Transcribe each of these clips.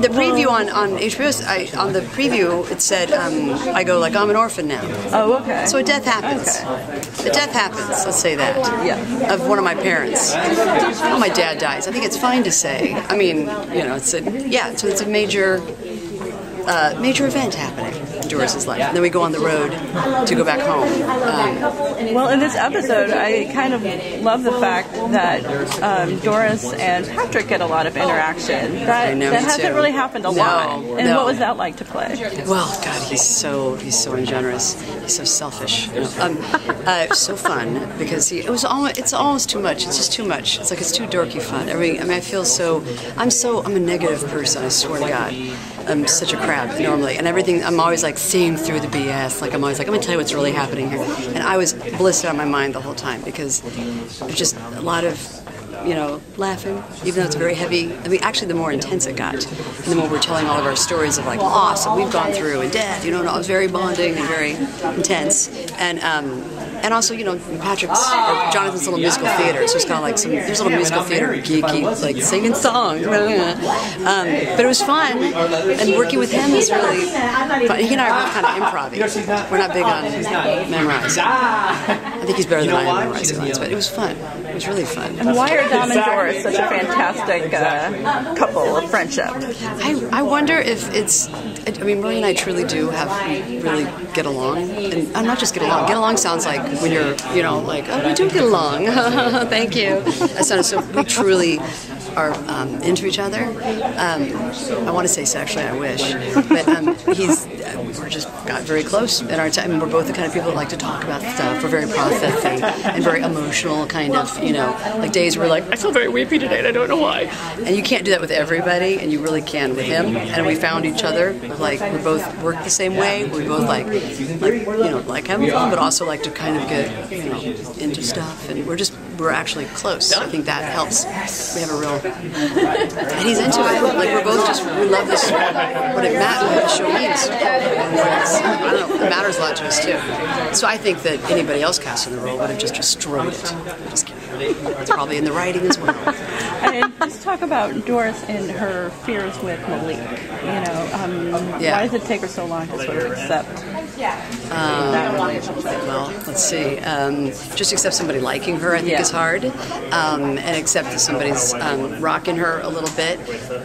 The preview on HBO, on the preview, it said, I go like, I'm an orphan now. Oh, okay. So a death happens. Okay. A death happens, let's say that. Yeah. Of one of my parents. Oh, my dad dies. I think it's fine to say. I mean, you know, so it's a major event happening in Doris's life. And then we go on the road to go back home. Well, in this episode, I kind of love the fact that Doris and Patrick get a lot of interaction. That hasn't really happened a lot. And what was that like to play? Well, God, he's so ungenerous. He's so selfish. So fun because it's almost too much. It's just too much. It's like it's too dorky fun. I mean, I feel I'm a negative person. I swear to God. I'm such a crab normally, and everything. I'm always like seeing through the BS. Like I'm always like, I'm gonna tell you what's really happening here. And I was blissed out of my mind the whole time because there's just a lot of, laughing, even though it's very heavy. I mean, actually, the more intense it got, and the more we're telling all of our stories of like loss that we've gone through and death. And it was very bonding and very intense. And also, Jonathan's little musical theater, so it's kind of like there's a little musical theater, geeky, like singing songs. But it was fun, and working with him is really fun. He and I are kind of improv-y. We're not big on memorizing. I think he's better than I am memorizing lines, but it was fun. It was really fun. And why are Dom and Doris such a fantastic couple of friendship? I wonder if it's... I mean, Marie and I truly do really get along. And not just get along. Get along sounds like when you're, like, oh, we do get along. Thank you. So we truly are into each other. I want to say sexually, I wish. But we're just got very close in our time. We're both the kind of people that like to talk about stuff. We're very processing and very emotional, kind of, like days where we're like, I feel very weepy today and I don't know why. And you can't do that with everybody, and you really can with him. And we found each other, like, we both work the same way. We both like having fun, but also like to kind of get, into stuff. And we're actually close. I think that helps. We have a real, and he's into it. Like we're both we love this, what the show means. I don't know, it matters a lot to us too. So I think that anybody else cast in the role would have just destroyed it. I'm just kidding. It's probably in the writing as well. And let's talk about Doris and her fears with Malik. Why does it take her so long to sort of accept that relationship? Well, let's see. Just accept somebody liking her, I think, is hard. And accept that somebody's rocking her a little bit,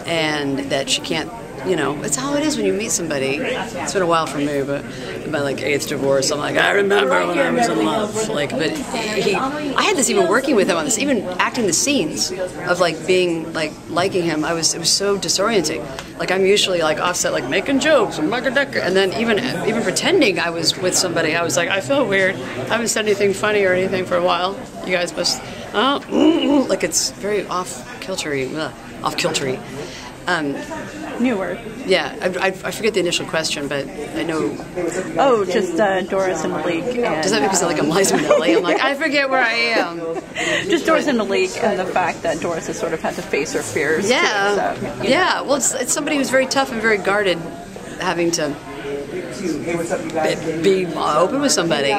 and that she can't. It's how it is when you meet somebody. It's been a while for me, but my like 8th divorce, I'm like, I remember when I was in love. Like, but I had this even working with him on this, even acting the scenes of like being like liking him. It was so disorienting. Like I'm usually like offset, like making jokes and and then even pretending I was with somebody, I was like, I feel weird. I haven't said anything funny or anything for a while. You guys must, like it's very off-kiltery. New word. Yeah, I forget the initial question, but I know. Oh, just Doris and Malik. Does that make me sound like I'm Liza Minnelli? I'm like, I forget where I am. Just Doris and Malik, and the fact that Doris has sort of had to face her fears. Yeah, too, so, yeah. Well, it's somebody who's very tough and very guarded, having to be open with somebody,